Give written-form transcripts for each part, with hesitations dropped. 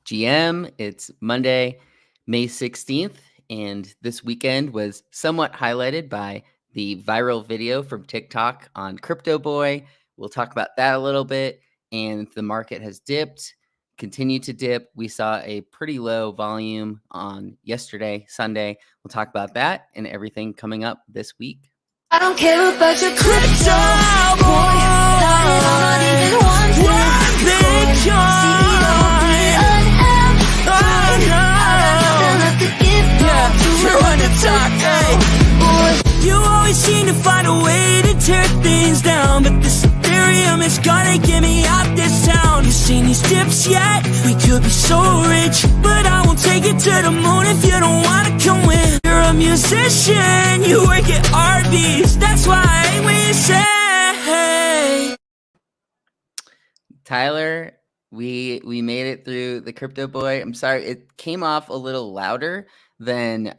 GM. It's Monday, May 16th, and this weekend was somewhat highlighted by the viral video from TikTok on Crypto Boy. We'll talk about that a little bit, and the market has dipped, continued to dip. We saw a pretty low volume on yesterday, Sunday. We'll talk about that and everything coming up this week. I don't care about your crypto, boy. I'm not even one big CEO, You always seem to find a way to tear things down, but this Ethereum is gonna get me out this town. You seen these dips yet? We could be so rich, but I won't take it to the moon if you don't wanna come with. You're a musician, you work at Arby's, that's why I hate when you say. Tyler, we made it through the Crypto Boy. I'm sorry, it came off a little louder than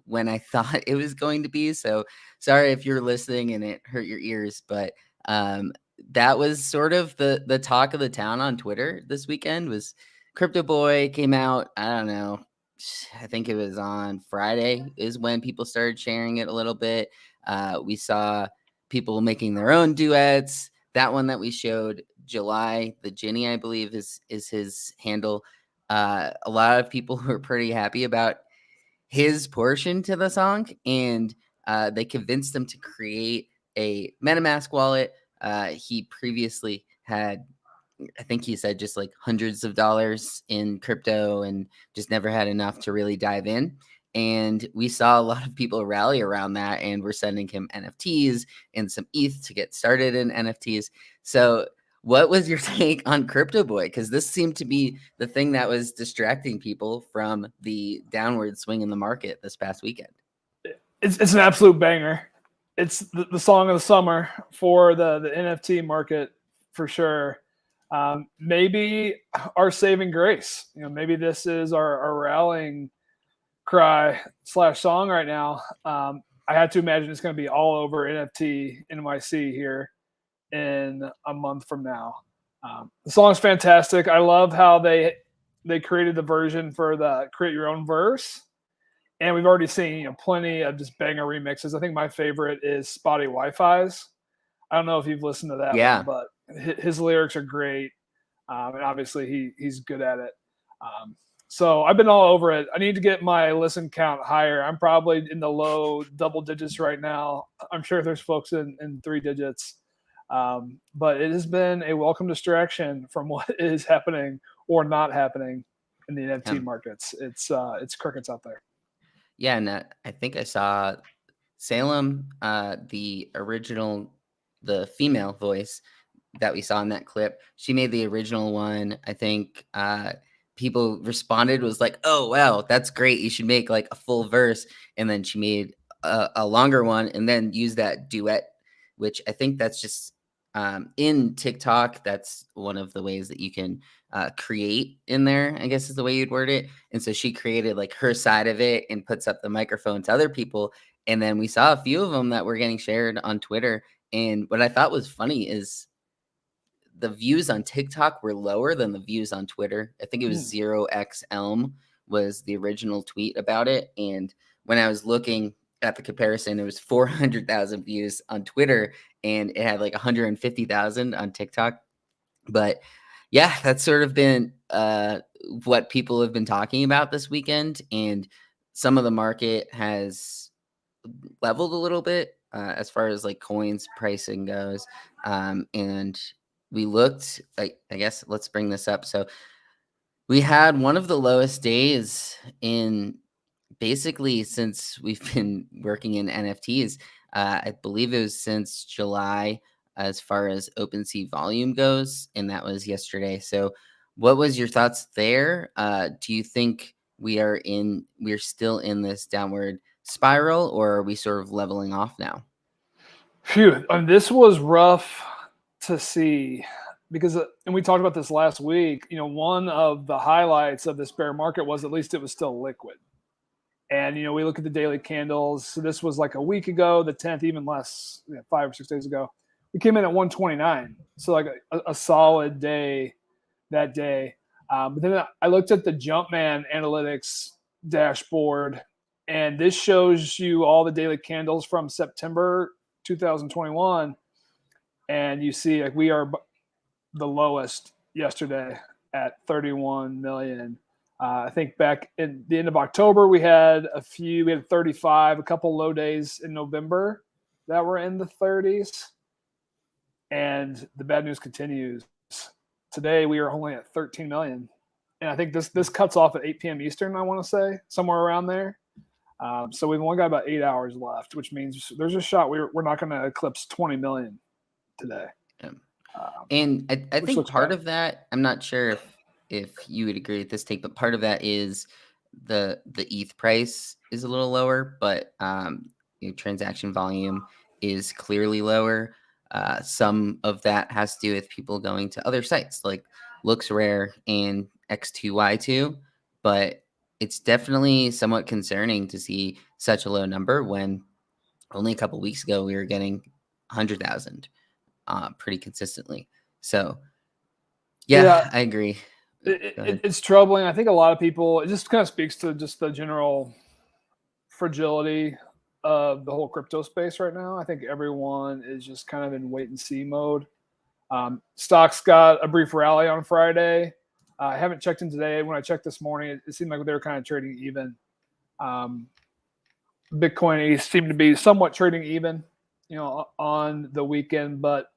when I thought it was going to be. So sorry if you're listening and it hurt your ears, but that was sort of the talk of the town on Twitter this weekend. Was Crypto Boy came out, I don't know, I think it was on Friday is when people started sharing it a little bit. We saw people making their own duets. That one that we showed, July, the Ginny, I believe is his handle. A lot of people were pretty happy about his portion to the song, and they convinced him to create a MetaMask wallet. He previously had, I think he said, just like hundreds of dollars in crypto and just never had enough to really dive in. And we saw a lot of people rally around that, and we're sending him NFTs and some ETH to get started in NFTs. So what was your take on Crypto Boy? Because this seemed to be the thing that was distracting people from the downward swing in the market this past weekend. It's an absolute banger. It's the song of the summer for the NFT market for sure. Maybe our saving grace. Maybe this is our rallying cry / song right now. I had to imagine it's going to be all over NFT NYC here in a month from now. The song is fantastic. I love how they created the version for the create your own verse, and we've already seen plenty of just banger remixes. I think my favorite is Spotty Wi-Fi's. I don't know if you've listened to that one, but his lyrics are great, and obviously he's good at it. So I've been all over it. I need to get my listen count higher. I'm probably in the low double digits right now. I'm sure there's folks in 3 digits. But it has been a welcome distraction from what is happening or not happening in the NFT markets. It's crickets out there. Yeah, and I think I saw Salem, the female voice that we saw in that clip. She made the original one. I think people responded, was like, "Oh wow, that's great! You should make like a full verse." And then she made a longer one, and then used that duet, which I think that's just in TikTok. That's one of the ways that you can create in there, I guess is the way you'd word it. And so she created like her side of it and puts up the microphone to other people. And then we saw a few of them that were getting shared on Twitter. And what I thought was funny is the views on TikTok were lower than the views on Twitter. I think it was 0x Elm was the original tweet about it. And when I was looking at the comparison, it was 400,000 views on Twitter, and it had like 150,000 on TikTok. But yeah, that's sort of been what people have been talking about this weekend. And some of the market has leveled a little bit as far as like coins pricing goes. And we looked, I guess, let's bring this up. So we had one of the lowest days in basically since we've been working in NFTs. I believe it was since July as far as OpenSea volume goes, and that was yesterday. So what was your thoughts there? Do you think we're still in this downward spiral, or are we sort of leveling off now? Phew, this was rough to see because, and we talked about this last week, one of the highlights of this bear market was at least it was still liquid. And, we look at the daily candles. So this was like a week ago, the 10th, even less, 5 or 6 days ago. We came in at 129. So like a solid day that day. But then I looked at the Jumpman Analytics dashboard, and this shows you all the daily candles from September 2021, and you see like we are the lowest yesterday at 31 million. I think back in the end of October, we had 35, a couple low days in November that were in the 30s. And the bad news continues. Today, we are only at 13 million. And I think this cuts off at 8 p.m. Eastern, I want to say, somewhere around there. So we've only got about 8 hours left, which means there's a shot we're not going to eclipse 20 million today. Yeah. And I think part of that, I'm not sure if you would agree with this take, but part of that is the ETH price is a little lower, but transaction volume is clearly lower. Some of that has to do with people going to other sites like LooksRare and X2Y2, but it's definitely somewhat concerning to see such a low number when only a couple weeks ago we were getting 100,000 pretty consistently. So yeah, I agree. It's troubling. I think a lot of people, it just kind of speaks to just the general fragility of the whole crypto space right now. I think everyone is just kind of in wait and see mode. Stocks got a brief rally on Friday. I haven't checked in today. When I checked this morning, it seemed like they were kind of trading even. Bitcoin ETH seemed to be somewhat trading even, on the weekend, but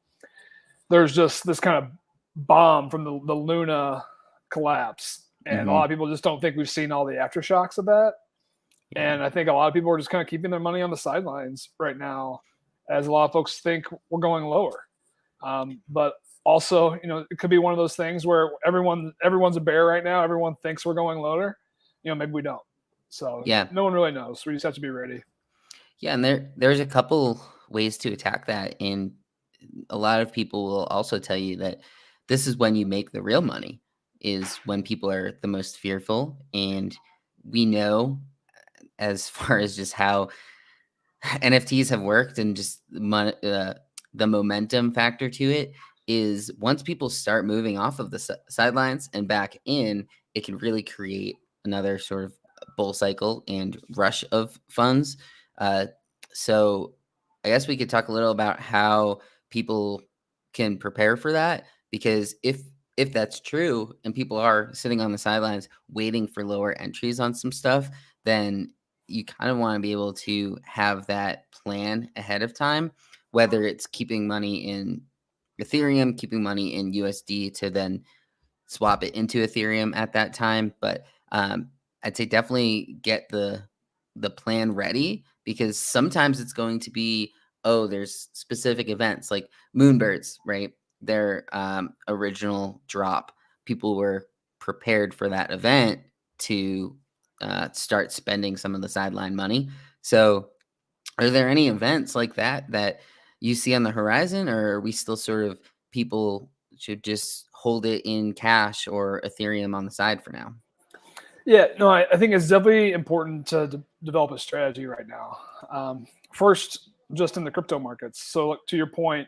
there's just this kind of bomb from the Luna collapse. And a lot of people just don't think we've seen all the aftershocks of that. Yeah. And I think a lot of people are just kind of keeping their money on the sidelines right now, as a lot of folks think we're going lower. But also, it could be one of those things where everyone's a bear right now. Everyone thinks we're going lower. Maybe we don't. So yeah, no one really knows. We just have to be ready. Yeah, and there's a couple ways to attack that, and a lot of people will also tell you that this is when you make the real money, is when people are the most fearful. And we know, as far as just how NFTs have worked and just the momentum factor to it, is once people start moving off of the sidelines and back in, it can really create another sort of bull cycle and rush of funds. So I guess we could talk a little about how people can prepare for that, because if that's true and people are sitting on the sidelines waiting for lower entries on some stuff, then you kind of want to be able to have that plan ahead of time, whether it's keeping money in Ethereum, keeping money in USD to then swap it into Ethereum at that time. But I'd say definitely get the plan ready, because sometimes it's going to be, there's specific events like Moonbirds, right? Their original drop, people were prepared for that event to start spending some of the sideline money. So are there any events like that you see on the horizon, or are we still sort of people should just hold it in cash or Ethereum on the side for now? Yeah, no, I think it's definitely important to develop a strategy right now. First, just in the crypto markets. So to your point,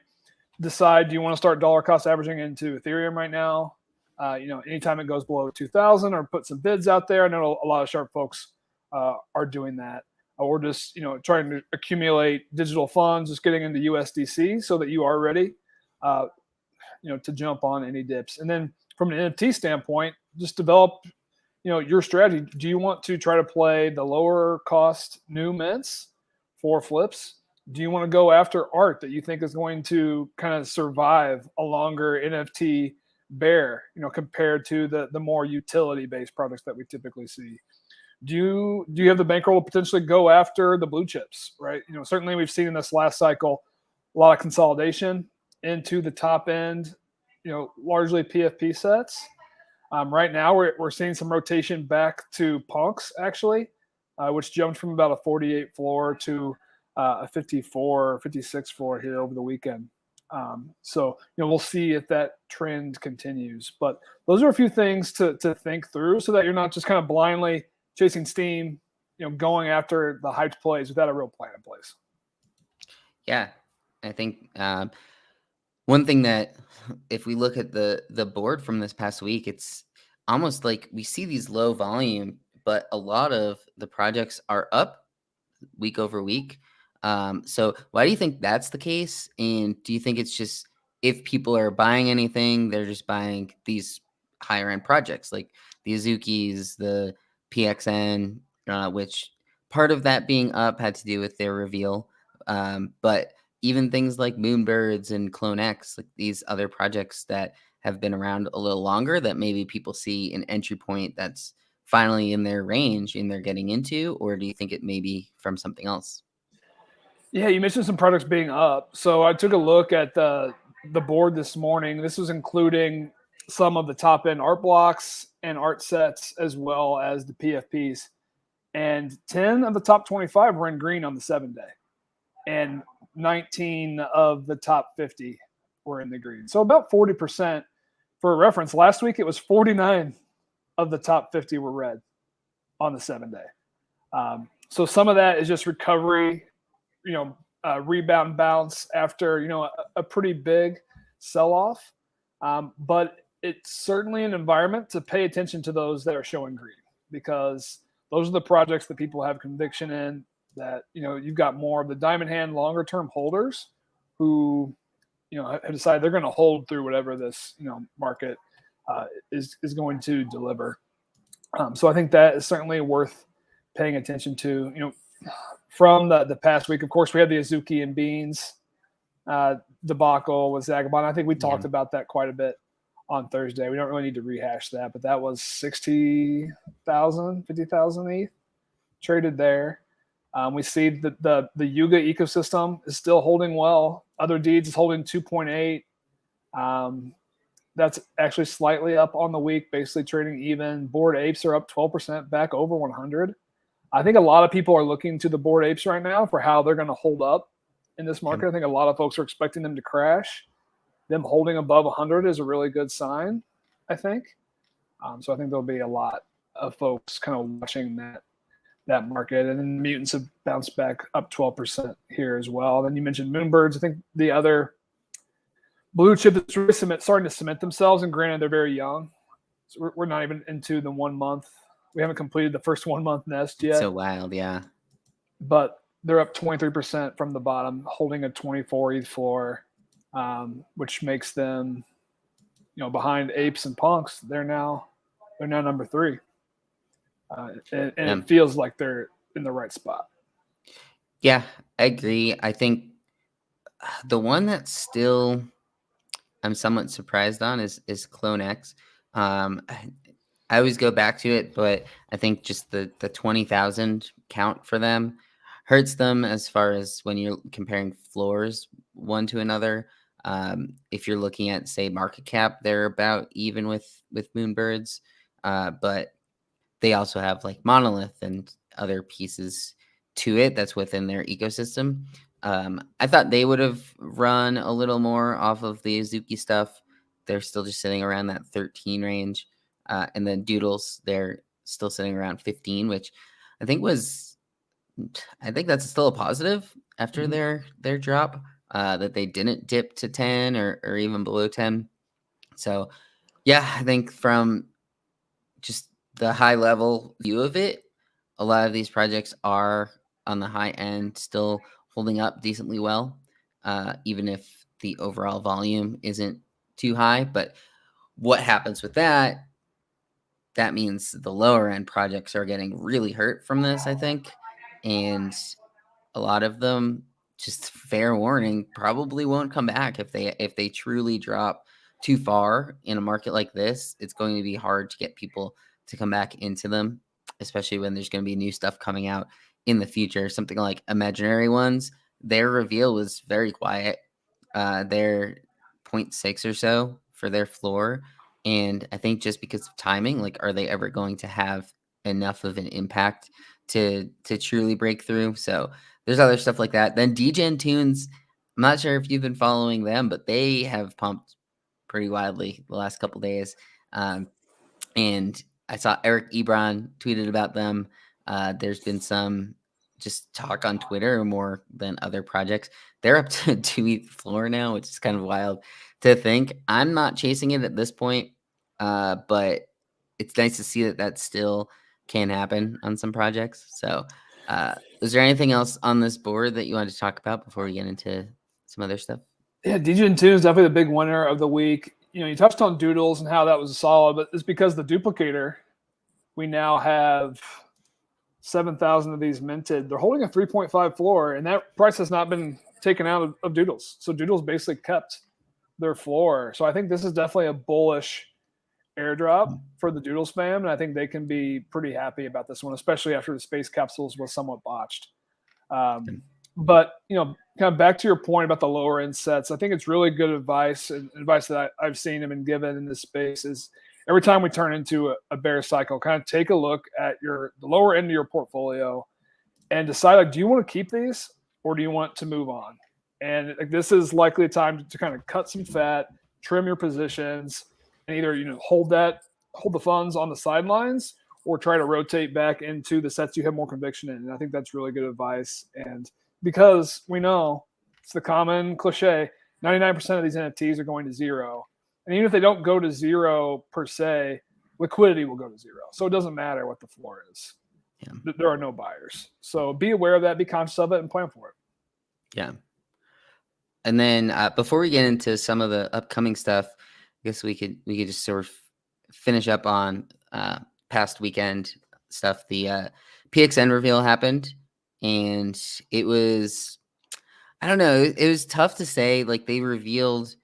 decide, do you want to start dollar cost averaging into Ethereum right now? Anytime it goes below 2,000, or put some bids out there. I know a lot of sharp folks are doing that. Or just, trying to accumulate digital funds, just getting into USDC so that you are ready, to jump on any dips. And then from an NFT standpoint, just develop, your strategy. Do you want to try to play the lower cost new mints for flips? Do you want to go after art that you think is going to kind of survive a longer NFT bear, compared to the more utility-based products that we typically see? Do you have the bankroll to potentially go after the blue chips, right? Certainly we've seen in this last cycle a lot of consolidation into the top end, largely PFP sets. Right now we're seeing some rotation back to punks, actually, which jumped from about a 48 floor to a 54, 56 floor here over the weekend. So we'll see if that trend continues. But those are a few things to think through, so that you're not just kind of blindly chasing steam, going after the hyped plays without a real plan in place. Yeah, I think one thing that, if we look at the board from this past week, it's almost like we see these low volume, but a lot of the projects are up week over week. So why do you think that's the case? And do you think it's just if people are buying anything, they're just buying these higher end projects like the Azukis, the PXN, which part of that being up had to do with their reveal. But even things like Moonbirds and Clone X, like these other projects that have been around a little longer that maybe people see an entry point that's finally in their range and they're getting into, or do you think it may be from something else? Yeah, you mentioned some products being up. So I took a look at the board this morning. This was including some of the top end art blocks and art sets as well as the PFPs. And 10 of the top 25 were in green on the 7 day. And 19 of the top 50 were in the green. So about 40%. For reference, last week it was 49 of the top 50 were red on the 7 day. So some of that is just recovery, rebound bounce after, a pretty big sell off. But it's certainly an environment to pay attention to those that are showing green, because those are the projects that people have conviction in, that, you've got more of the diamond hand longer term holders who, have decided they're going to hold through whatever this, market is going to deliver. So I think that is certainly worth paying attention to. From the past week, of course, we had the Azuki and Beans debacle with Zagabond. I think we talked about that quite a bit on Thursday. We don't really need to rehash that, but that was 60,000, 50,000 ETH traded there. We see that the Yuga ecosystem is still holding well. Other Deeds is holding 2.8. That's actually slightly up on the week, basically trading even. Bored Apes are up 12%, back over 100. I think a lot of people are looking to the Bored Apes right now for how they're going to hold up in this market. I think a lot of folks are expecting them to crash. Them holding above 100 is a really good sign, I think. So I think there'll be a lot of folks kind of watching that market. And then Mutants have bounced back up 12% here as well. Then you mentioned Moonbirds. I think the other blue chip that's really starting to cement themselves, and granted, they're very young. So we're not even into the 1 month. We haven't completed the first 1 month nest yet. So wild, yeah. But they're up 23% from the bottom, holding a 24 ETH floor, which makes them, behind Apes and Punks. They're now number 3, and it feels like they're in the right spot. Yeah, I agree. I think the one that still I'm somewhat surprised on is Clone X. I always go back to it, but I think just the 20,000 count for them hurts them as far as when you're comparing floors one to another. If you're looking at, say, market cap, they're about even with Moonbirds, but they also have like Monolith and other pieces to it that's within their ecosystem. I thought they would have run a little more off of the Azuki stuff. They're still just sitting around that 13 range. And then Doodles, they're still sitting around 15, which I think that's still a positive after their drop, that they didn't dip to 10 or even below 10. So yeah, I think from just the high level view of it, a lot of these projects are on the high end, still holding up decently well, even if the overall volume isn't too high. But what happens with that means the lower end projects are getting really hurt from this, I think. And a lot of them, just fair warning, probably won't come back if they truly drop too far in a market like this. It's going to be hard to get people to come back into them, especially when there's going to be new stuff coming out in the future. Something like Imaginary Ones, their reveal was very quiet. They're 0.6 or so for their floor. And I think just because of timing, like, are they ever going to have enough of an impact to truly break through? So there's other stuff like that. Then DGen Tunes, I'm not sure if you've been following them, but they have pumped pretty wildly the last couple days. And I saw Eric Ebron tweeted about them. There's been some just talk on Twitter more than other projects. They're up to 2 ETH floor now, which is kind of wild to think. I'm not chasing it at this point, but it's nice to see that still can happen on some projects. So, is there anything else on this board that you wanted to talk about before we get into some other stuff? Yeah, DJ and Tune is definitely the big winner of the week. You touched on Doodles and how that was solid, but it's because the duplicator, we now have 7,000 of these minted. They're holding a 3.5 floor, and that price has not been taken out of Doodles. So Doodles basically kept their floor. So I think this is definitely a bullish airdrop for the Doodles fam, and I think they can be pretty happy about this one, especially after the space capsules was somewhat botched. But kind of back to your point about the lower end sets, I think it's really good advice, and advice that I've seen and been given in this space is every time we turn into a bear cycle, kind of take a look at the lower end of your portfolio and decide, like, do you want to keep these or do you want to move on? And this is likely a time to kind of cut some fat, trim your positions, and either hold the funds on the sidelines or try to rotate back into the sets you have more conviction in. And I think that's really good advice. And because we know it's the common cliche, 99% of these NFTs are going to zero. And even if they don't go to zero per se, liquidity will go to zero. So it doesn't matter what the floor is. Yeah. There are no buyers. So be aware of that, be conscious of it, and plan for it. Yeah. And then before we get into some of the upcoming stuff, I guess we could just sort of finish up on past weekend stuff. The PXN reveal happened, and it was, I don't know, it was tough to say. Like, they revealed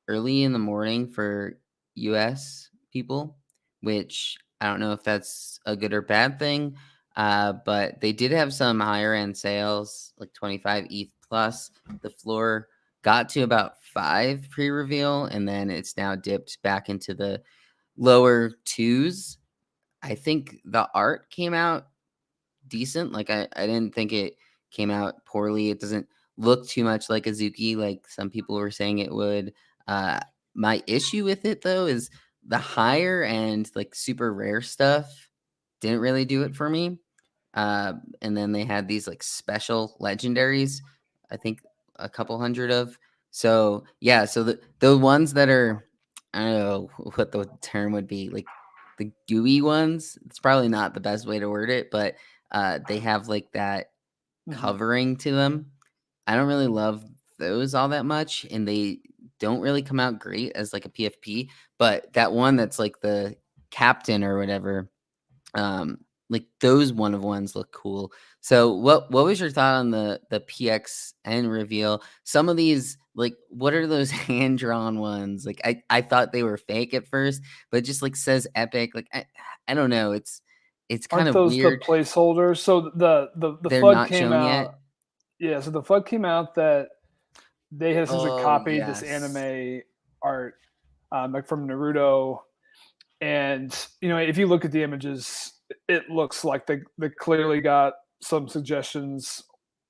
early in the morning for US people, which I don't know if that's a good or bad thing, but they did have some higher end sales, like 25 ETH plus. The floor got to about 5 pre-reveal, and then it's now dipped back into the lower 2s. I think the art came out decent. Like, I didn't think it came out poorly. It doesn't look too much like Azuki, like some people were saying it would. My issue with it, though, is the higher end, like super rare stuff didn't really do it for me. And then they had these like special legendaries, I think a couple hundred of. So yeah, so the ones that are, I don't know what the term would be, like the gooey ones, it's probably not the best way to word it, but they have like that covering to them. I don't really love those all that much, and they don't really come out great as like a PFP, but that one that's like the captain or whatever, like those one of ones look cool. So what was your thought on the PXN reveal? Some of these, like, what are those hand drawn ones? Like, I thought they were fake at first, but it just like says epic. Like, I don't know. It's kind of those weird. The placeholders? So the They're FUD not came shown out. yet. Yeah, so the FUD came out that they had essentially copied yes. this anime art, like from Naruto, and if you look at the images, it looks like they clearly got some suggestions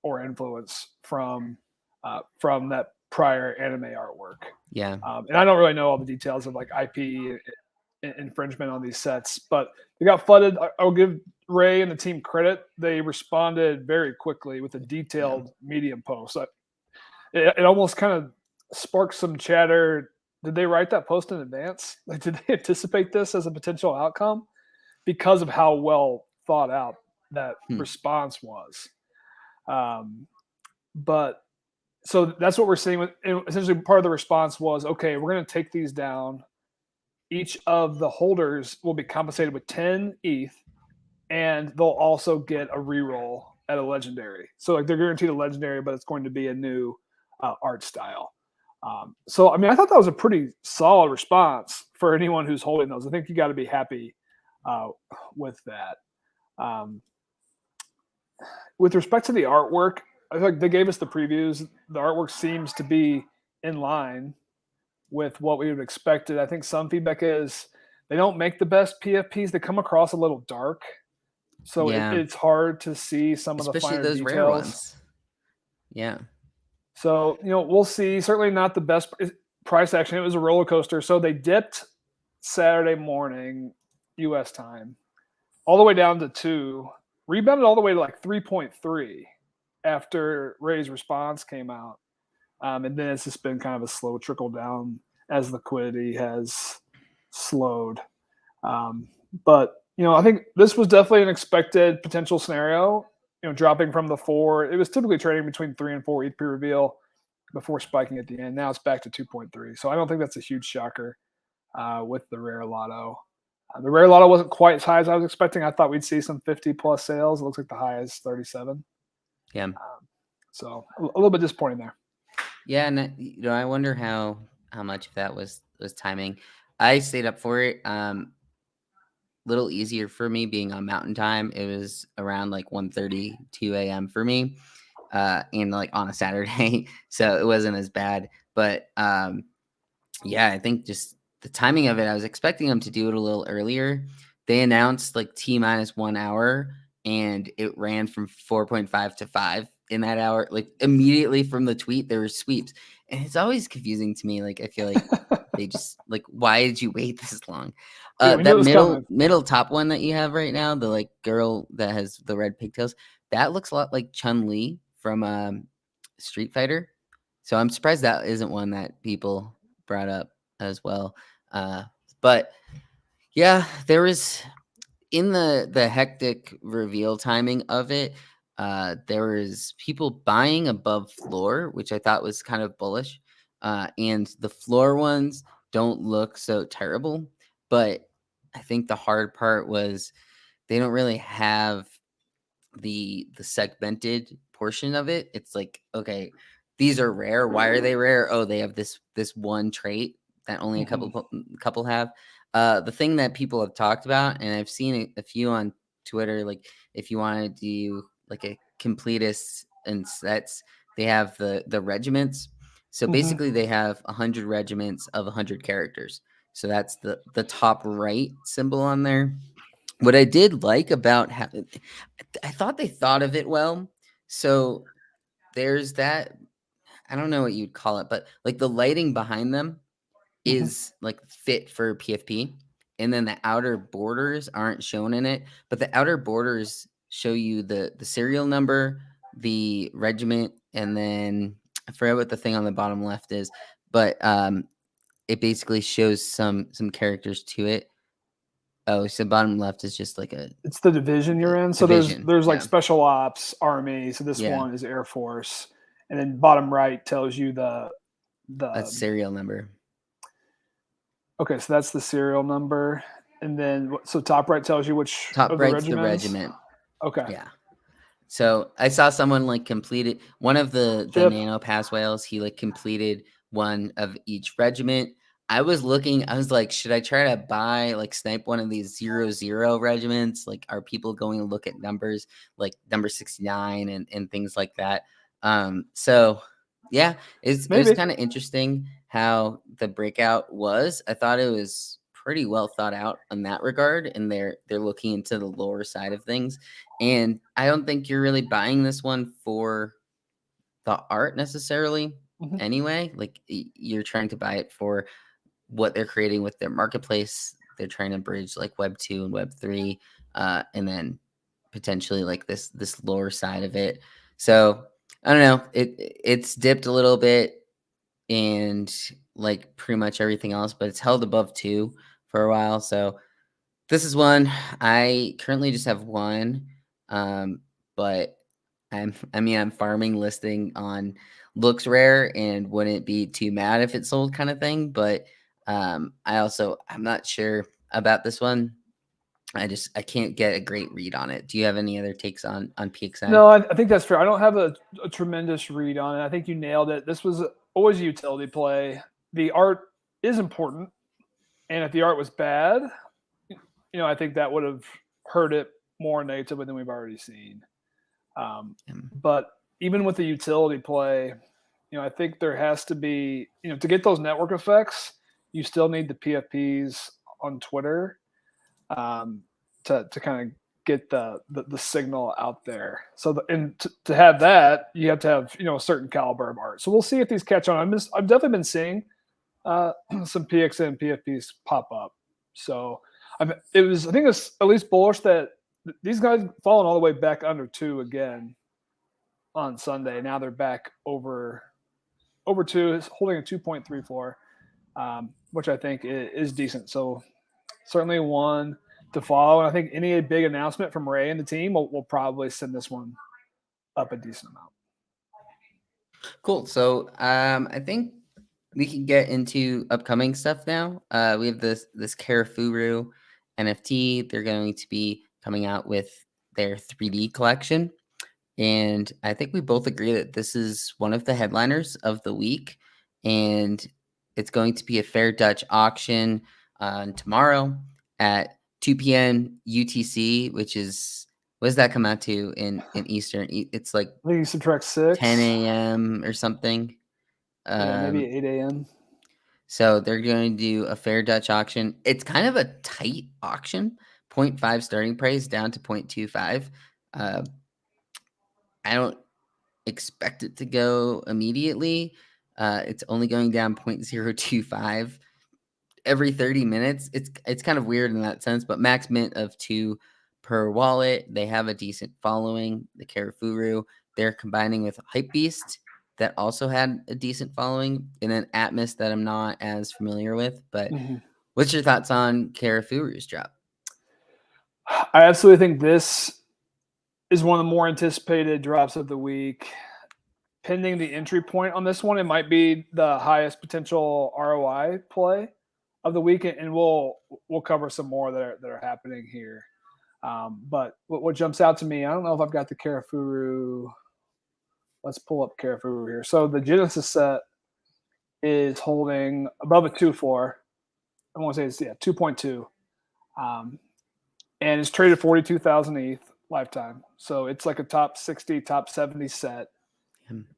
or influence from that prior anime artwork. Yeah. And I don't really know all the details of like IP infringement on these sets, but they got flooded. I'll give Ray and the team credit. They responded very quickly with a detailed Medium post. It almost kind of sparked some chatter. Did they write that post in advance? Like, did they anticipate this as a potential outcome? Because of how well thought out that response was. But so that's what we're seeing with, essentially part of the response was, okay, we're going to take these down. Each of the holders will be compensated with 10 ETH, and they'll also get a reroll at a legendary. So like, they're guaranteed a legendary, but it's going to be a new art style. So, I mean, I thought that was a pretty solid response for anyone who's holding those. I think you got to be happy with that. With respect to the artwork, I feel like they gave us the previews. The artwork seems to be in line with what we would have expected. I think some feedback is they don't make the best PFPs. They come across a little dark. So it's hard to see some of the finer those details. Rare ones. Yeah. So, we'll see. Certainly not the best price action. It was a roller coaster. So they dipped Saturday morning US time all the way down to 2, rebounded all the way to like 3.3 after Ray's response came out. And then it's just been kind of a slow trickle down as liquidity has slowed. But I think this was definitely an expected potential scenario. Dropping from the 4, it was typically trading between 3 and 4 ETH pre-reveal before spiking at the end. Now it's back to 2.3. So I don't think that's a huge shocker with the rare lotto. The rare lotto wasn't quite as high as I was expecting. I thought we'd see some 50 plus sales. It looks like the high is 37. Yeah. So a little bit disappointing there. Yeah, and I wonder how much of that was timing. I stayed up for it. Little easier for me being on mountain time. It was around like 1:30, 2 a.m. for me, and like on a Saturday, so it wasn't as bad. But yeah, I think just the timing of it, I was expecting them to do it a little earlier. They announced like T-minus 1 hour, and it ran from 4.5 to 5 in that hour. Like immediately from the tweet, there were sweeps, and it's always confusing to me. Like I feel like they just like, why did you wait this long? Yeah, we knew it That was coming. middle top one that you have right now, the like girl that has the red pigtails, that looks a lot like Chun-Li from Street Fighter. So I'm surprised that isn't one that people brought up as well. But yeah, there was in the hectic reveal timing of it, there was people buying above floor, which I thought was kind of bullish. And the floor ones don't look so terrible, but I think the hard part was they don't really have the segmented portion of it. It's like, okay, these are rare. Why are they rare? Oh, they have this one trait that only a couple have. The thing that people have talked about, and I've seen a few on Twitter, like if you want to do like a completist and sets, they have the regiments. So basically, they have 100 regiments of 100 characters. So that's the top right symbol on there. What I did like about I thought they thought of it well. So there's that. I don't know what you'd call it, but like the lighting behind them is like fit for PFP, and then the outer borders aren't shown in it, but the outer borders show you the serial number, the regiment, and then I forget what the thing on the bottom left is, but it basically shows some characters to it. Oh, so bottom left is just like It's the division you're in. So division. there's like Yeah. special ops, army. So this Yeah. one is Air Force, and then bottom right tells you A the serial number. okay. So that's the serial number, and then so top right tells you which Top of the right's the regiments. regiment. Okay. Yeah. So I saw someone like completed one of the Chip. nano pass whales. He like completed one of each regiment. I was looking, I was like, should I try to buy like snipe one of these 0-0 regiments? Like, are people going to look at numbers like number 69 and things like that? So yeah, it was Maybe. kind of interesting how the breakout was. I thought it was pretty well thought out in that regard, and they're looking into the lower side of things. And I don't think you're really buying this one for the art necessarily anyway. Like you're trying to buy it for what they're creating with their marketplace. They're trying to bridge like Web 2 and Web 3, and then potentially like this lower side of it. So I don't know. It's dipped a little bit and like pretty much everything else, but it's held above 2 for a while. So this is one. I currently just have one, but I'm farming listing on looks rare and wouldn't be too mad if it sold kind of thing. But I'm not sure about this one. I can't get a great read on it. Do you have any other takes on PXN? No, I think that's fair. I don't have a tremendous read on it. I think you nailed it. This was always a utility play. The art is important, and if the art was bad, I think that would have hurt it more negatively than we've already seen. But even with the utility play, I think there has to be, to get those network effects, you still need the PFPs on Twitter to kind of get the signal out there. So to have that, you have to have a certain caliber of art. So we'll see if these catch on. I've definitely been seeing some PXN PFPs pop up. So I think it's at least bullish that these guys fallen all the way back under 2 again on Sunday. Now they're back over 2, holding a 2.34, which I think is decent. So certainly one to follow. And I think any big announcement from Ray and the team will probably send this one up a decent amount. Cool. So I think we can get into upcoming stuff now. We have this Karafuru NFT. They're going to be coming out with their 3D collection. And I think we both agree that this is one of the headliners of the week. And it's going to be a Fair Dutch auction tomorrow at 2 p.m. UTC, which is, what does that come out to in Eastern? It's like I think you subtract 6. 10 a.m. or something. Yeah, maybe 8 a.m. So they're going to do a Fair Dutch auction. It's kind of a tight auction, 0.5 starting price down to 0.25. I don't expect it to go immediately. It's only going down 0.025 every 30 minutes. It's kind of weird in that sense, but max mint of 2 per wallet. They have a decent following. The Karafuru, they're combining with Hypebeast that also had a decent following, and then Atmos that I'm not as familiar with. But what's your thoughts on Karafuru's drop? I absolutely think this is one of the more anticipated drops of the week. Pending the entry point on this one, it might be the highest potential ROI play of the week, and we'll cover some more that are happening here. But what jumps out to me, I don't know if I've got the Karafuru. Let's pull up Karafuru here. So the Genesis set is holding above a 2 floor. I want to say it's 2.2, and it's traded 42,000 ETH lifetime. So it's like a top 60, top 70 set.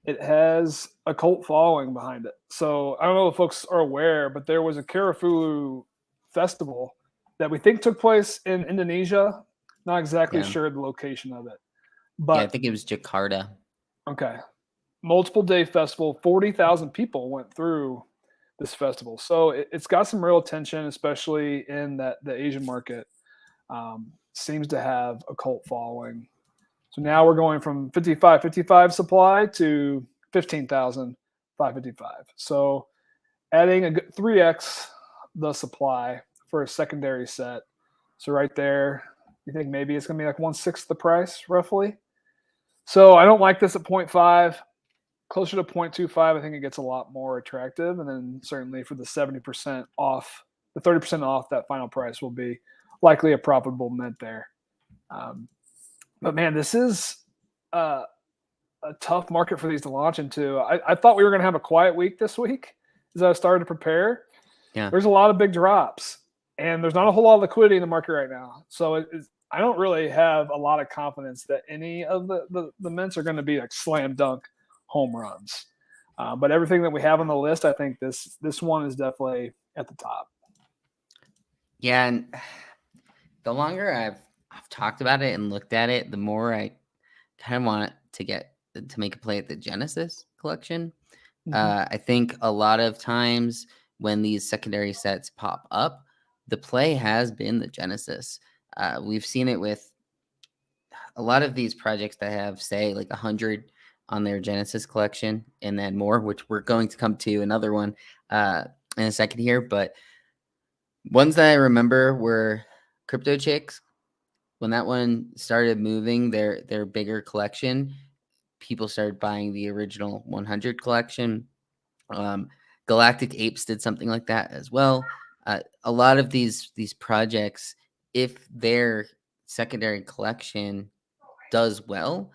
It has a cult following behind it. So I don't know if folks are aware, but there was a Karafuru festival that we think took place in Indonesia. Not exactly sure the location of it. But I think it was Jakarta. Okay. Multiple day festival, 40,000 people went through this festival. So it's got some real attention, especially in the Asian market. Seems to have a cult following. So now we're going from 55 supply to 15,555. So adding a 3x the supply for a secondary set. So right there, you think maybe it's going to be like 1/6 the price roughly. So I don't like this at 0.5. Closer to 0.25, I think it gets a lot more attractive. And then certainly for the 70% off, the 30% off, that final price will be likely a profitable mint there. But man, this is a tough market for these to launch into. I thought we were going to have a quiet week this week as I started to prepare. Yeah. There's a lot of big drops, and there's not a whole lot of liquidity in the market right now. So I don't really have a lot of confidence that any of the mints are going to be like slam dunk home runs. But everything that we have on the list, I think this one is definitely at the top. Yeah, and the longer I've talked about it and looked at it, the more I kind of want to make a play at the Genesis collection. I think a lot of times when these secondary sets pop up, the play has been the Genesis. We've seen it with a lot of these projects that have, say, like 100 on their Genesis collection and then more, which we're going to come to another one in a second here. But ones that I remember were Crypto Chicks. When that one started moving their bigger collection, people started buying the original 100 collection. Galactic Apes did something like that as well. A lot of these projects, if their secondary collection does well,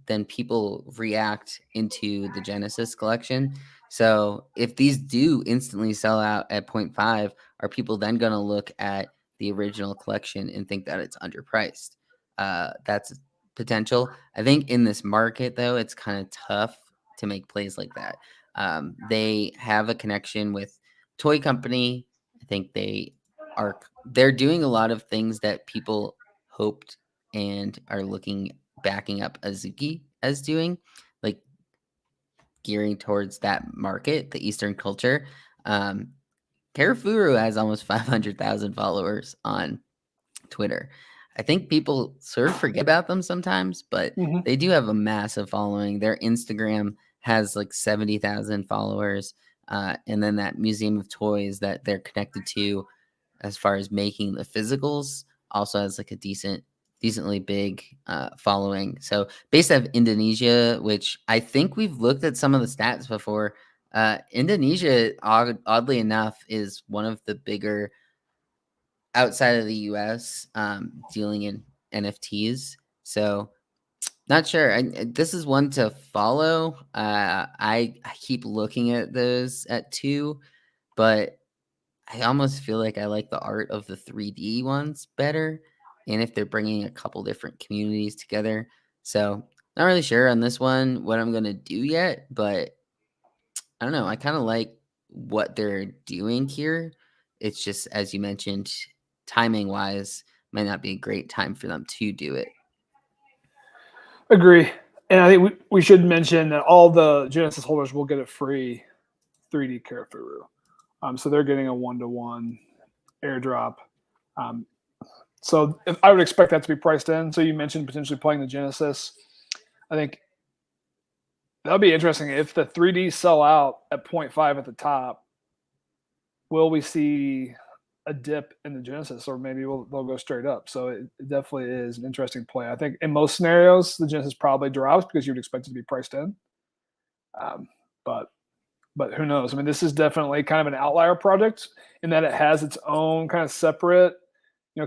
then people react into the Genesis collection. So if these do instantly sell out at 0.5, are people then going to look at the original collection and think that it's underpriced? That's potential. I think in this market, though, it's kind of tough to make plays like that. They have a connection with toy company. I think they're doing a lot of things that people hoped and are backing up Azuki as doing, like gearing towards that market, the Eastern culture. Karafuru has almost 500,000 followers on Twitter. I think people sort of forget about them sometimes, but they do have a massive following. Their Instagram has like 70,000 followers. And then that Museum of Toys that they're connected to as far as making the physicals, also has like a decently big following. So based out of Indonesia, which I think we've looked at some of the stats before. Indonesia, oddly enough, is one of the bigger outside of the US dealing in NFTs. So not sure. This is one to follow. I keep looking at those at 2, but I almost feel like I like the art of the 3D ones better, and if they're bringing a couple different communities together. So not really sure on this one what I'm gonna do yet, but I don't know. I kind of like what they're doing here. It's just, as you mentioned, timing wise, might not be a great time for them to do it. Agree. And I think we should mention that all the Genesis holders will get a free 3D Karafuru. So they're getting a 1-to-1 airdrop. So I would expect that to be priced in. So you mentioned potentially playing the Genesis. I think that'll be interesting. If the 3D sell out at 0.5 at the top, will we see a dip in the Genesis, or maybe they'll go straight up? So it definitely is an interesting play. I think in most scenarios, the Genesis probably drops because you'd expect it to be priced in. But who knows? I mean, this is definitely kind of an outlier project in that it has its own kind of separate,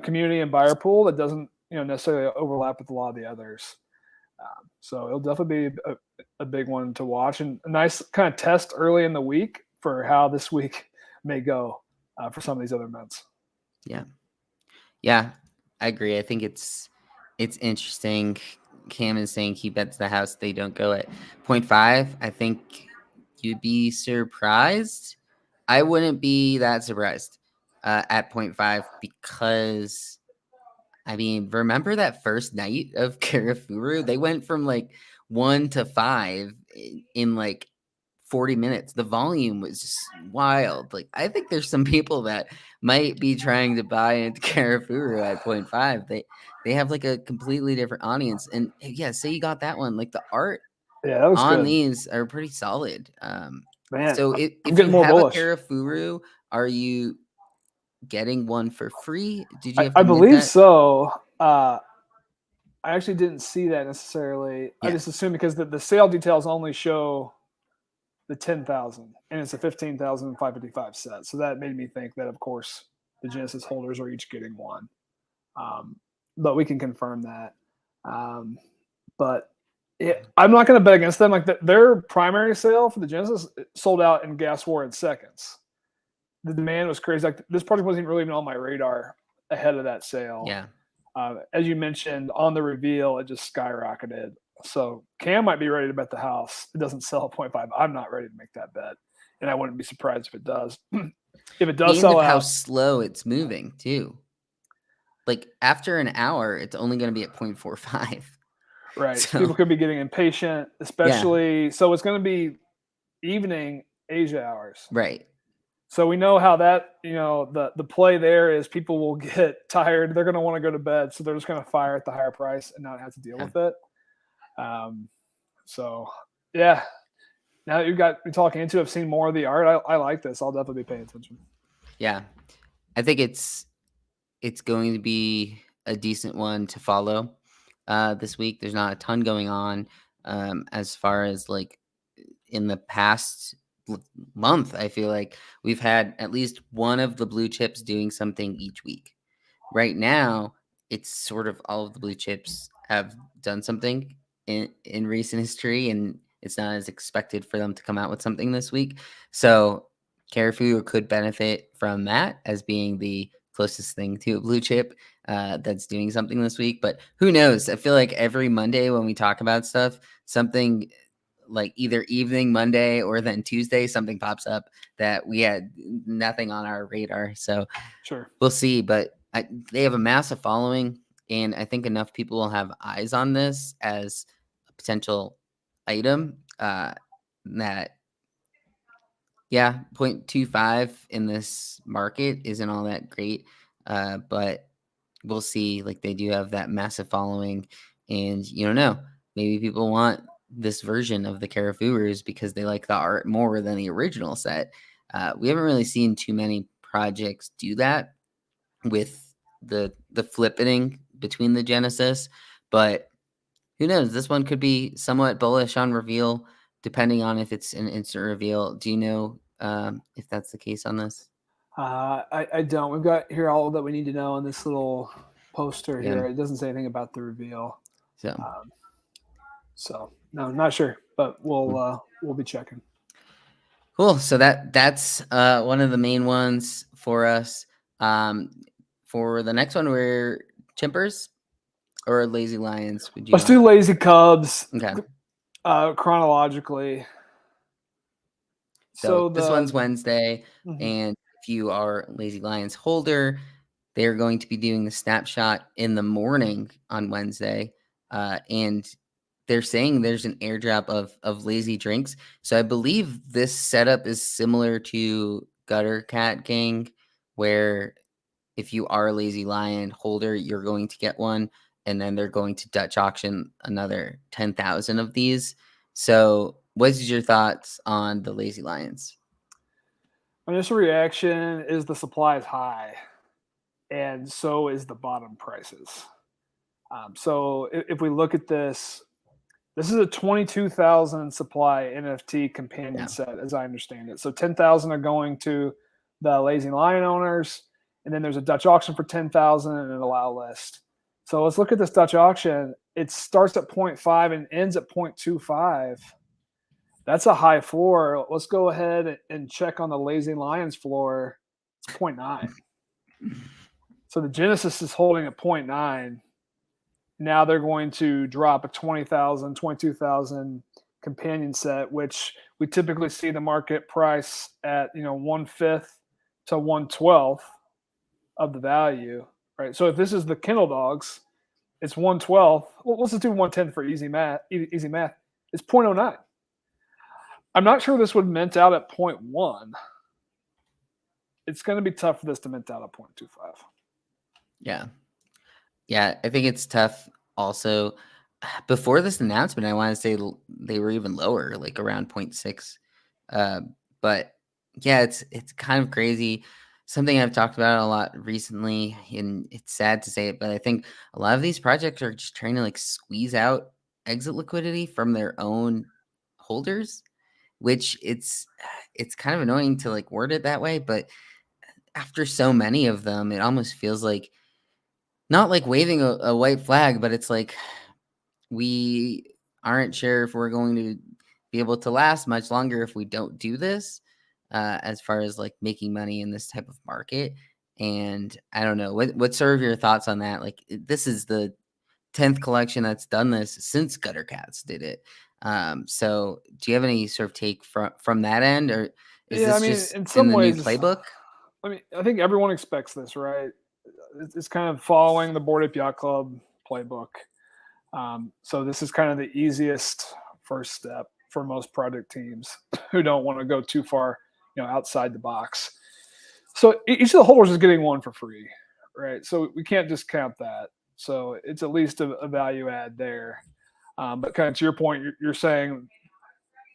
community and buyer pool that doesn't, necessarily overlap with a lot of the others. So it'll definitely be a big one to watch, and a nice kind of test early in the week for how this week may go for some of these other events. Yeah, I agree. I think it's interesting. Cam is saying he bets the house they don't go at 0.5. I think you'd be surprised. I wouldn't be that surprised at 0.5 because, I mean, remember that first night of Karafuru? They went from like 1 to 5 in like 40 minutes. The volume was just wild. Like, I think there's some people that might be trying to buy into Karafuru at 0.5. They have like a completely different audience. And yeah, say you got that one. Like, the art that was on good. These are pretty solid. Man, so if you getting more have bullish. a Karafuru, are you getting one for free? Did you have to I believe that? So. I actually didn't see that necessarily. Yeah. I just assumed because the sale details only show the 10,000, and it's a 15,555 set. So that made me think that, of course, the Genesis holders are each getting one. But we can confirm that. But I'm not going to bet against them. Like their primary sale for the Genesis sold out in gas war in seconds. The demand was crazy. Like this project wasn't really even on my radar ahead of that sale. Yeah. As you mentioned on the reveal, it just skyrocketed. So Cam might be ready to bet the house. It doesn't sell at 0.5. I'm not ready to make that bet, and I wouldn't be surprised if it does. If it does sell out, how slow it's moving too. Like after an hour, it's only going to be at 0.45. Right. So people could be getting impatient, especially. Yeah. So it's going to be evening Asia hours. Right. So we know how that, the play there is people will get tired. They're going to want to go to bed. So they're just going to fire at the higher price and not have to deal with it. So, yeah. Now that you've got me talking into, I've seen more of the art. I like this. I'll definitely be paying attention. Yeah. I think it's going to be a decent one to follow this week. There's not a ton going on as far as like in the past month. I feel like we've had at least one of the blue chips doing something each week. Right now, it's sort of all of the blue chips have done something in recent history, and it's not as expected for them to come out with something this week. So Karafuru could benefit from that as being the closest thing to a blue chip that's doing something this week. But who knows? I feel like every Monday when we talk about stuff, something like either evening Monday or then Tuesday, something pops up that we had nothing on our radar. So sure, we'll see. But they have a massive following, and I think enough people will have eyes on this as a potential item that 0.25 in this market isn't all that great. But we'll see. Like they do have that massive following, and you don't know, maybe people want this version of the Karafurus because they like the art more than the original set. We haven't really seen too many projects do that. with the flipping between the Genesis, but who knows? This one could be somewhat bullish on reveal, depending on if it's an instant reveal. Do you know if that's the case on this? I don't. We've got here all that we need to know in this little poster Yeah. here. It doesn't say anything about the reveal. So So no, not sure, but we'll be checking. cool. So that's one of the main ones for us. For the next one, we're Chimpers or Lazy Lions. Would you? Let's do Lazy Cubs. Okay. Chronologically. So this one's Wednesday, and if you are Lazy Lions holder, they're going to be doing the snapshot in the morning on Wednesday, and they're saying there's an airdrop of lazy drinks. So I believe this setup is similar to Gutter Cat Gang, where if you are a Lazy Lion holder, you're going to get one, and then they're going to Dutch auction another 10,000 of these. So what's your thoughts on the Lazy Lions? My initial reaction is the supply is high, and so is the bottom prices. So if we look at this is a 22,000 supply NFT companion set, as I understand it. So 10,000 are going to the Lazy Lion owners, and then there's a Dutch auction for 10,000 and an allow list. So let's look at this Dutch auction. It starts at 0.5 and ends at 0.25. That's a high floor. Let's go ahead and check on the Lazy Lions floor. It's 0.9. So the Genesis is holding at 0.9. Now they're going to drop a 20,000, 22,000 companion set, which we typically see the market price at 1/5 to 1/12 of the value, right? So if this is the Kindle Dogs, it's 1/12. Well, let's just do 1/10 for easy math. Easy math. It's 0.09. I'm not sure this would mint out at 0.1. It's going to be tough for this to mint out at 0.25. Yeah, I think it's tough. Also, before this announcement, I want to say they were even lower, like around 0.6. But yeah, it's kind of crazy. Something I've talked about a lot recently, and it's sad to say it, but I think a lot of these projects are just trying to like squeeze out exit liquidity from their own holders, which it's kind of annoying to like word it that way, but after so many of them, it almost feels like not like waving a white flag, but it's like we aren't sure if we're going to be able to last much longer if we don't do this, as far as like making money in this type of market. And I don't know, what's sort of your thoughts on that? Like, this is the 10th collection that's done this since Gutter Cats did it. So do you have any sort of take from that end, or is this just in some the ways, new playbook? I think everyone expects this, right? It's kind of following the Bored Ape Yacht Club playbook. So this is kind of the easiest first step for most project teams who don't want to go too far, outside the box. So each of the holders is getting one for free, right? So we can't discount that. So it's at least a value add there. But kind of to your point, you're saying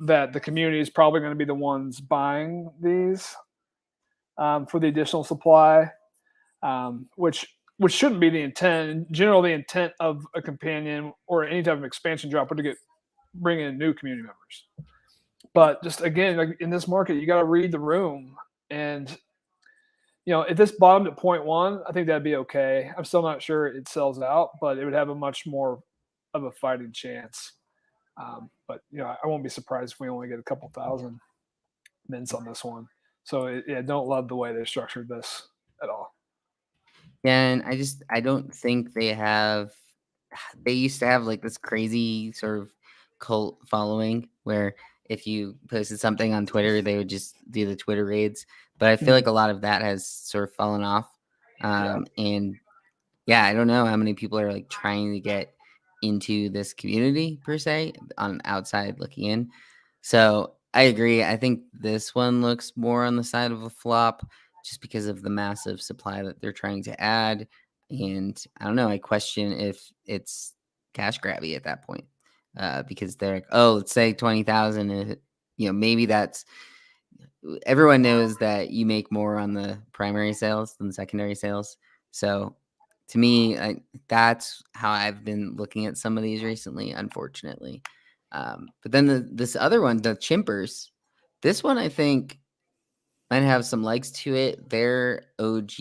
that the community is probably going to be the ones buying these for the additional supply, which shouldn't be the intent. In general, the intent of a companion or any type of expansion drop would to bring in new community members. But just again, like in this market, you got to read the room. And if this bottomed at 0.1, I think that'd be okay. I'm still not sure it sells out, but it would have a much more of a fighting chance. But I won't be surprised if we only get a couple thousand mints on this one. So don't love the way they structured this at all. Yeah, and I don't think they used to have like this crazy sort of cult following where if you posted something on Twitter, they would just do the Twitter raids. But I feel like a lot of that has sort of fallen off. And yeah, I don't know how many people are like trying to get into this community per se on outside looking in. So I agree. I think this one looks more on the side of a flop just because of the massive supply that they're trying to add. And I don't know. I question if it's cash grabby at that point, because they're like, oh, let's say 20,000. Maybe that's everyone knows that you make more on the primary sales than secondary sales. So to me, that's how I've been looking at some of these recently, unfortunately. But then this other one, the Chimpers, this one I think might have some legs to it. Their OG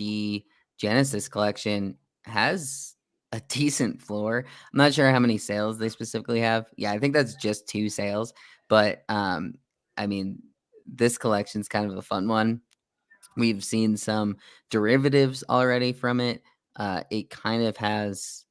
Genesis collection has a decent floor. I'm not sure how many sales they specifically have. Yeah, I think that's just 2 sales, but I mean, this collection's kind of a fun one. We've seen some derivatives already from it. It kind of has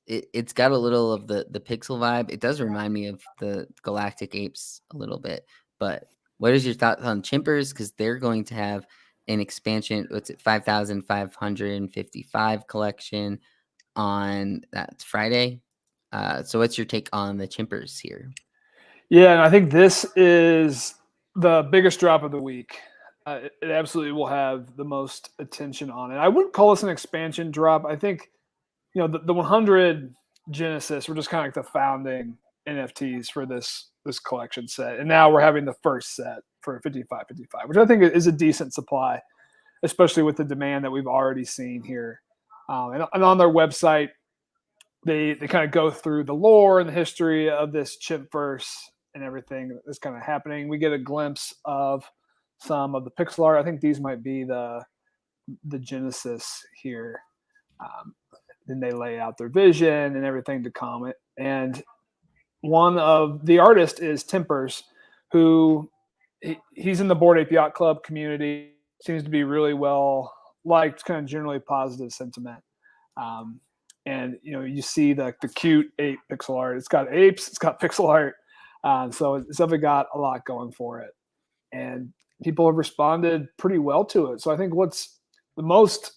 it's got a little of the pixel vibe. It does remind me of the Galactic Apes a little bit. But what is your thoughts on Chimpers? Because they're going to have an expansion. What's it? 5,555 collection on that's Friday. So what's your take on the Chimpers here? Yeah, and I think this is the biggest drop of the week. It absolutely will have the most attention on it. I wouldn't call this an expansion drop. I think the 100 Genesis were just kind of like the founding NFTs for this collection set, and now we're having the first set for 5555, which I think is a decent supply, especially with the demand that we've already seen here. And on their website, they kind of go through the lore and the history of this Chimpverse and everything that's kind of happening. We get a glimpse of some of the pixel art. I think these might be the Genesis here. Then they lay out their vision and everything to come. And one of the artists is Chimpers, who he's in the Bored Ape Yacht Club community. Seems to be really well liked, kind of generally positive sentiment. And you see the cute ape pixel art. It's got apes, it's got pixel art. So it's definitely got a lot going for it. And people have responded pretty well to it. So I think what's the most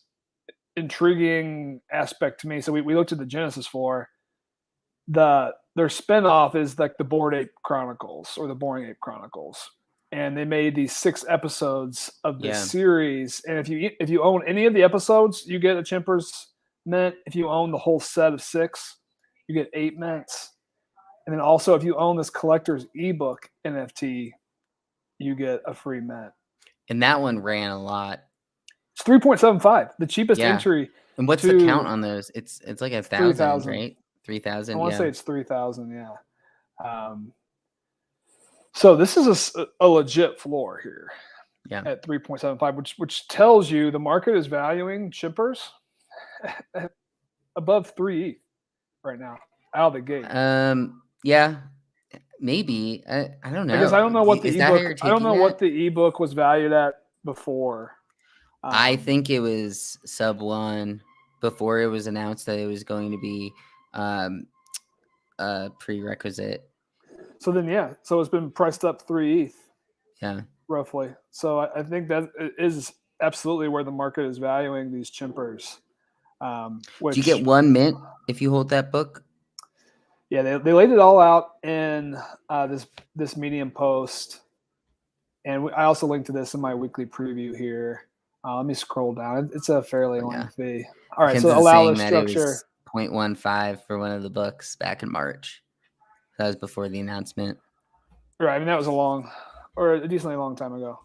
intriguing aspect to me, so we looked at the Genesis floor, their spinoff is like the Bored Ape Chronicles or the Boring Ape Chronicles. And they made these 6 episodes of this series. And if you own any of the episodes, you get a Chimpers mint. If you own the whole set of 6, you get 8 mints. And then also, if you own this collector's ebook NFT, you get a free mint. And that one ran a lot. It's 3.75, the cheapest entry. And what's the count on those? It's like 1,000, right? 3,000. I want to say it's 3,000. Yeah. So this is a legit floor here. Yeah. At 3.75, which tells you the market is valuing Chimpers above 3 ETH right now out of the gate. Yeah, maybe. I don't know. Because I don't know what the ebook. I don't know what the ebook was valued at before. I think it was sub 1 before it was announced that it was going to be a prerequisite. So then, so it's been priced up 3 ETH. Yeah. Roughly. So I think that is absolutely where the market is valuing these Chimpers. Do you get 1 mint if you hold that book? Yeah, they laid it all out in this Medium post, and I also linked to this in my weekly preview here. Let me scroll down. It's a fairly lengthy. All right, so allow the structure. 0.15 for one of the books back in March. That was before the announcement. Right. I mean, that was a decently long time ago.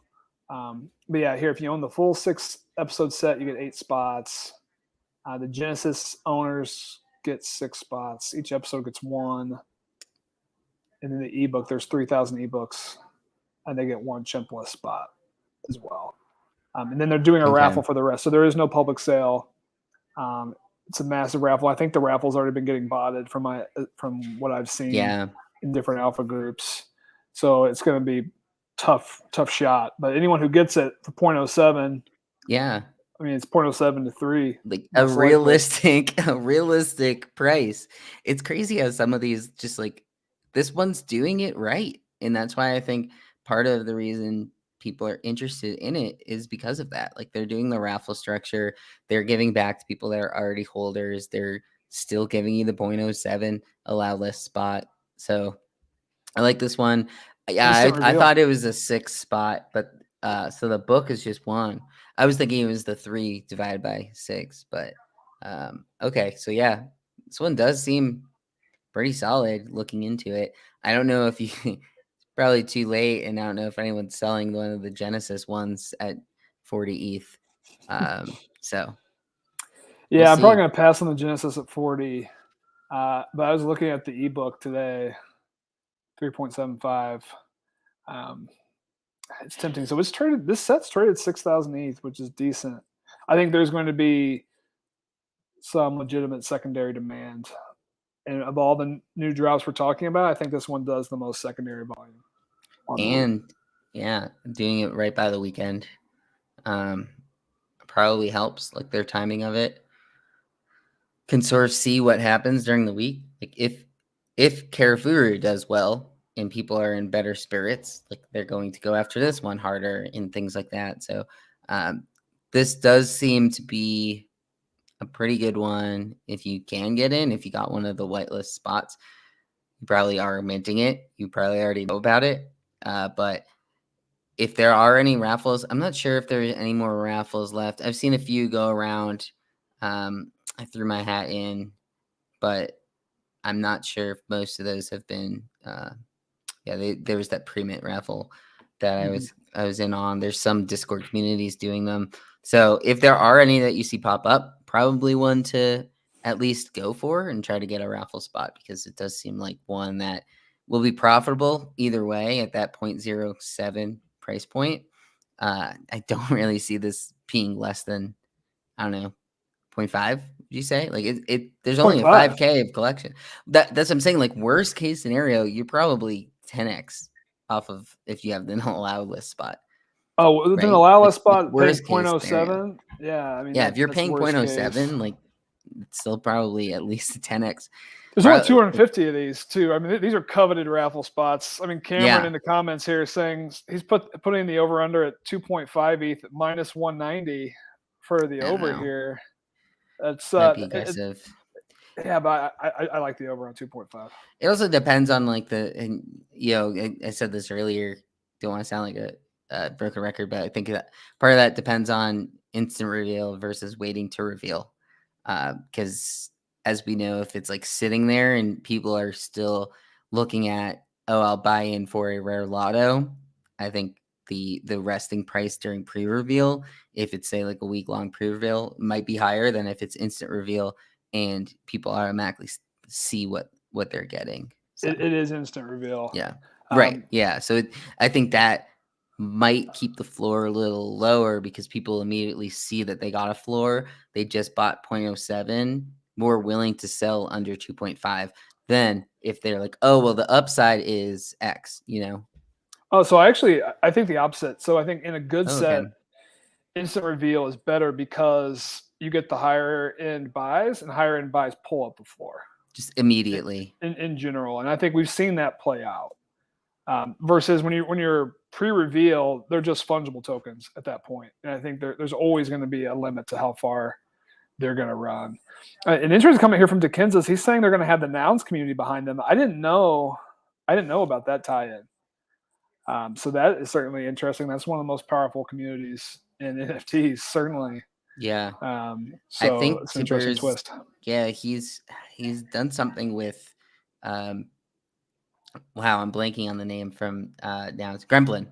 But yeah, here, if you own the full 6 episode set, you get 8 spots. The Genesis owners get 6 spots. Each episode gets 1. And then the ebook, there's 3,000 ebooks, and they get 1 Chimpless spot as well. And then they're doing a raffle for the rest. So there is no public sale. It's a massive raffle. I think the raffle's already been getting botted from what I've seen in different alpha groups. So it's going to be tough shot. But anyone who gets it for 0.07, I mean, it's 0.07 to 3. Like a realistic price. It's crazy how some of these just like this one's doing it right. And that's why I think part of the reason people are interested in it is because of that. Like they're doing the raffle structure. They're giving back to people that are already holders. They're still giving you the 0.07 allow list spot. So I like this one. Yeah, I thought it was a 6 spot, but so the book is just 1. I was thinking it was the 3 divided by 6, but okay. So yeah, this one does seem pretty solid looking into it. I don't know if you probably too late, and I don't know if anyone's selling one of the Genesis ones at 40 ETH. So Yeah, We'll I'm probably see. gonna pass on the Genesis at 40. But I was looking at the ebook today, 3.75. Um, it's tempting. So it's traded. This set's traded 6,000 ETH, which is decent. I think there's going to be some legitimate secondary demand. And of all the new drops we're talking about, I think this one does the most secondary volume. And yeah, doing it right by the weekend probably helps, like their timing of it. Can sort of see what happens during the week. Like if Karafuru does well and people are in better spirits, like they're going to go after this one harder and things like that. So this does seem to be a pretty good one if you can get in. If you got one of the whitelist spots, you probably are minting it. You probably already know about it. But if there are any raffles, I'm not sure if there's any more raffles left. I've seen a few go around. I threw my hat in, but I'm not sure if most of those have been. There was that pre-mint raffle that I was in on. There's some Discord communities doing them. So if there are any that you see pop up, probably one to at least go for and try to get a raffle spot, because it does seem like one that will be profitable either way at that 0.07 price point. I don't really see this being less than, I don't know, 0.5, would you say? Like there's only a 0.5. 5K of collection. That's what I'm saying. Like worst case scenario, you're probably 10x off of if you have the allowed list spot. Oh, with an Right? allow Like list spot, paying worst case scenario. 0.07. Yeah, I mean, Yeah, if you're that's paying worst case. 0.07, like it's still probably at least a 10x. There's only 250 of these too. I mean, these are coveted raffle spots. I mean, Cameron in the comments here is saying he's putting the over under at 2.5 ETH at minus 190 for the over here. That's might be aggressive. Yeah, but I like the over on 2.5. It also depends on like I said this earlier. Don't want to sound like a broken record, but I think that part of that depends on instant reveal versus waiting to reveal. Because as we know, if it's like sitting there and people are still looking at, oh, I'll buy in for a rare lotto, I think the resting price during pre-reveal, if it's say like a week-long pre-reveal, might be higher than if it's instant reveal and people automatically see what they're getting. So It is instant reveal. yeah. Right. Yeah. So I think that might keep the floor a little lower because people immediately see that they got a floor. They just bought 0.07, more willing to sell under 2.5 than if they're like, oh, well, the upside is X, Oh, so I think the opposite. So I think in a good set, instant reveal is better because you get the higher end buys, and higher end buys pull up the floor just immediately in general. And I think we've seen that play out. Versus when you're pre-reveal, they're just fungible tokens at that point. And I think there's always going to be a limit to how far they're going to run. An interesting comment here from Dickensis. He's saying they're going to have the nouns community behind them. I didn't know about that tie-in. So that is certainly interesting. That's one of the most powerful communities in NFTs, certainly. Yeah. So I think it's an interesting twist. Yeah, he's done something with wow, I'm blanking on the name from now. It's Gremplin.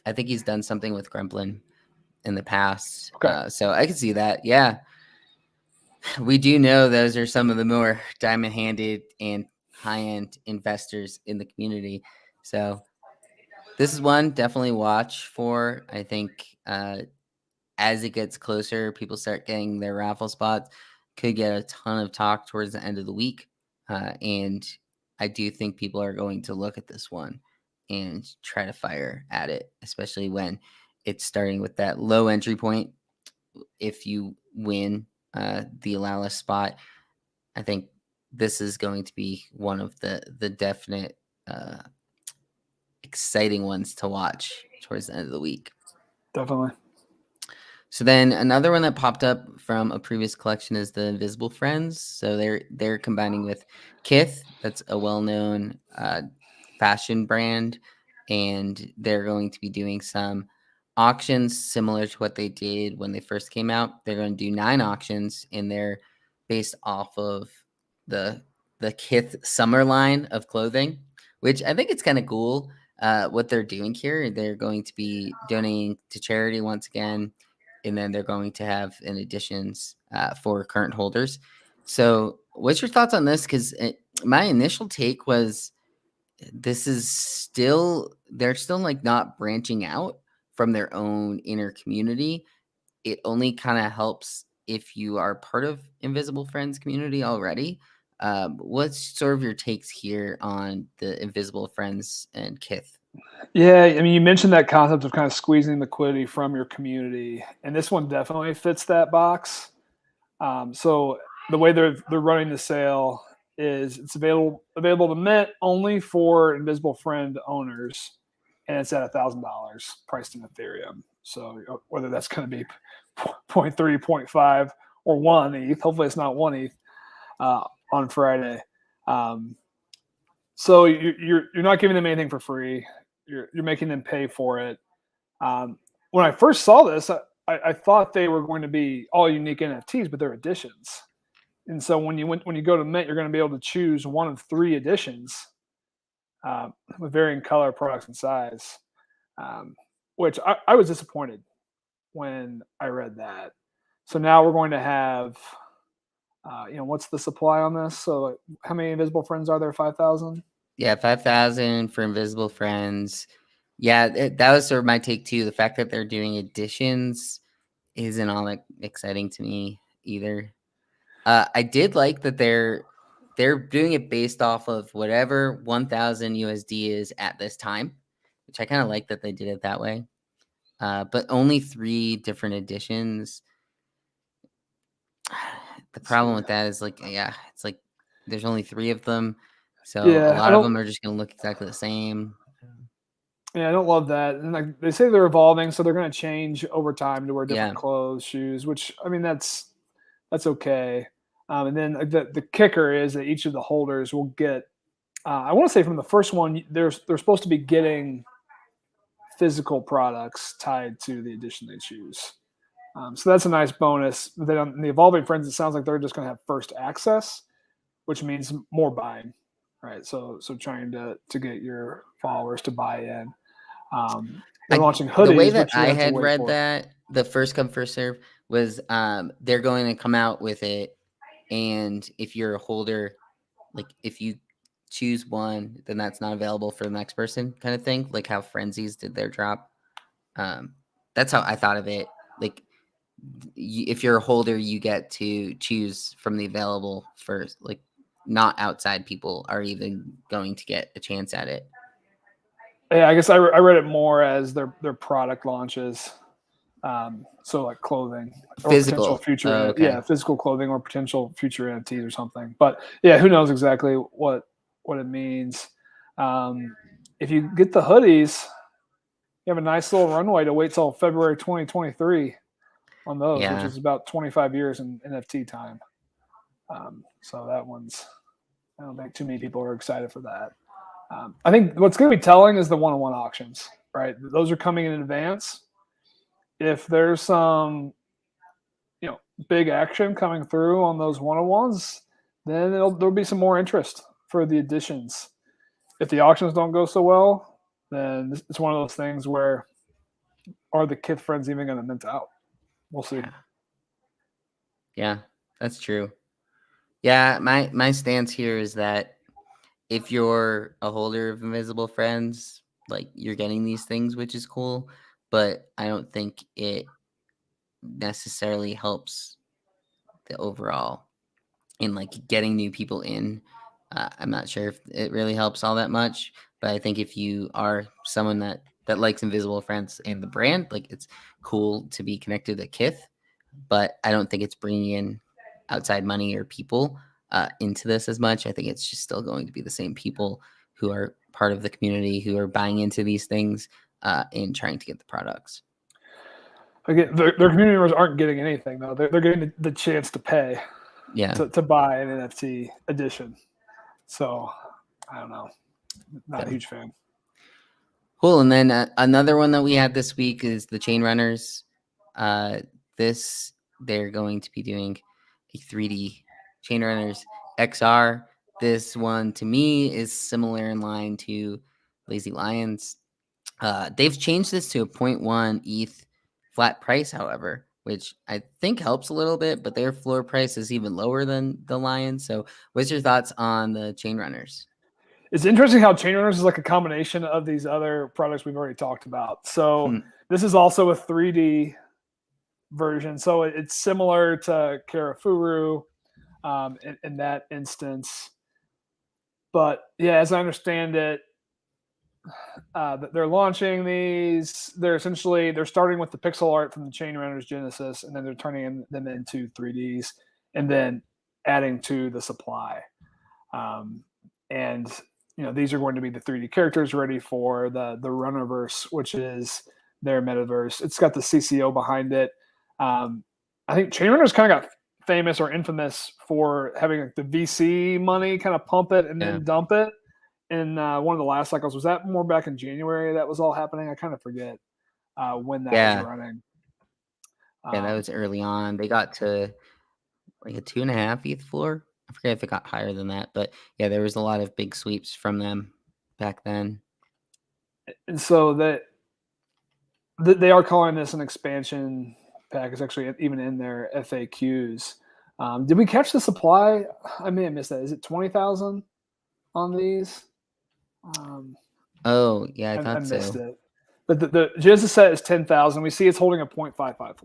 I think he's done something with Gremplin in the past. Okay. So I can see that. Yeah. We do know those are some of the more diamond-handed and high-end investors in the community. So this is one definitely watch for. I think as it gets closer, people start getting their raffle spots. Could get a ton of talk towards the end of the week. And I do think people are going to look at this one and try to fire at it, especially when it's starting with that low entry point. If you win the allow list spot, I think this is going to be one of the definite exciting ones to watch towards the end of the week. Definitely. So then another one that popped up from a previous collection is the Invisible Friends. So they're combining with Kith. That's a well-known fashion brand, and they're going to be doing some auctions similar to what they did when they first came out. They're going to do 9 auctions, and they're based off of the Kith summer line of clothing, which I think it's kind of cool what they're doing here. They're going to be donating to charity once again. and then they're going to have an additions for current holders. So what's your thoughts on this? Because my initial take was they're still like not branching out from their own inner community. It only kind of helps if you are part of Invisible Friends community already. What's sort of your takes here on the Invisible Friends and Kith? Yeah, I mean, you mentioned that concept of kind of squeezing liquidity from your community, and this one definitely fits that box. So the way they're running the sale is it's available to mint only for Invisible Friend owners, and it's at $1,000 priced in Ethereum. So whether that's going to be 0.3, 0.5, or 1 ETH, hopefully it's not 1 ETH on Friday. So you're not giving them anything for free. You're making them pay for it. When I first saw this, I thought they were going to be all unique NFTs, but they're editions. And so when you go to mint, you're going to be able to choose one of 3 editions with varying color, products, and size. Which I was disappointed when I read that. So now we're going to have, what's the supply on this? So how many Invisible Friends are there? 5,000. Yeah, 5,000 for Invisible Friends. Yeah, that was sort of my take too. The fact that they're doing additions isn't all that exciting to me either. I did like that they're doing it based off of whatever 1,000 USD is at this time, which I kind of like that they did it that way. But only 3 different editions. The problem with that is it's like there's only 3 of them. So a lot of them are just going to look exactly the same. Yeah, I don't love that. And like they say they're evolving, so they're going to change over time to wear different clothes, shoes, which I mean that's okay. And then the kicker is that each of the holders will get. I want to say from the first one, they're supposed to be getting physical products tied to the edition they choose. So that's a nice bonus. Then on the Evolving Friends, it sounds like they're just going to have first access, which means more buying, right? So trying to get your followers to buy in. They're launching hoodies. The way that I had read that, the first come first serve was they're going to come out with it, and if you're a holder, like if you choose one, then that's not available for the next person, kind of thing. Like how Frenzies did their drop. That's how I thought of it. Like if you're a holder, you get to choose from the available first. Like not outside people are even going to get a chance at it. Yeah, I guess I read it more as their product launches. So like clothing, or physical future, physical clothing or potential future NFTs or something. But yeah, who knows exactly what it means. If you get the hoodies, you have a nice little runway to wait till February 2023 on those, which is about 25 years in NFT time. So that one's, I don't think too many people are excited for that. I think what's going to be telling is the one-on-one auctions, right? Those are coming in advance. If there's some, big action coming through on those one-on-ones, then there'll be some more interest for the additions. If the auctions don't go so well, then it's one of those things where are the Kith Friends even going to mint out? We'll see. Yeah, that's true. Yeah, my stance here is that if you're a holder of Invisible Friends, like you're getting these things, which is cool, but I don't think it necessarily helps the overall in like getting new people in. I'm not sure if it really helps all that much, but I think if you are someone that likes Invisible Friends and the brand, like it's cool to be connected to Kith, but I don't think it's bringing in outside money or people into this as much. I think it's just still going to be the same people who are part of the community who are buying into these things and trying to get the products. Again, their community members aren't getting anything though. They're getting the chance to pay, to buy an NFT edition. So I don't know, not a huge fan. Cool. And then another one that we had this week is the Chainrunners. They're going to be doing a 3D Chainrunners XR. This one to me is similar in line to Lazy Lions. They've changed this to a 0.1 ETH flat price, however. which I think helps a little bit, but their floor price is even lower than the Lion. So what's your thoughts on the Chainrunners? It's interesting how Chainrunners is like a combination of these other products we've already talked about. So this is also a 3D version. So it's similar to Karafuru in that instance. But yeah, as I understand it, they're launching these. They're starting with the pixel art from the Chainrunners Genesis, and then they're turning them into 3Ds, and then adding to the supply. And these are going to be the 3D characters ready for the Runnerverse, which is their metaverse. It's got the CCO behind it. I think Chainrunners kind of got famous or infamous for having like the VC money kind of pump it and then dump it. In one of the last cycles, was that more back in January that was all happening? I kind of forget when that was running. Yeah, that was early on. They got to like a 2.5 ETH floor. I forget if it got higher than that, but yeah, there was a lot of big sweeps from them back then. And so that they are calling this an expansion pack. It's actually even in their FAQs. Did we catch the supply? I may have missed that. Is it 20,000 on these? Oh yeah, I thought I missed so. it. But the Genesis set is 10,000. We see it's holding a 0.554.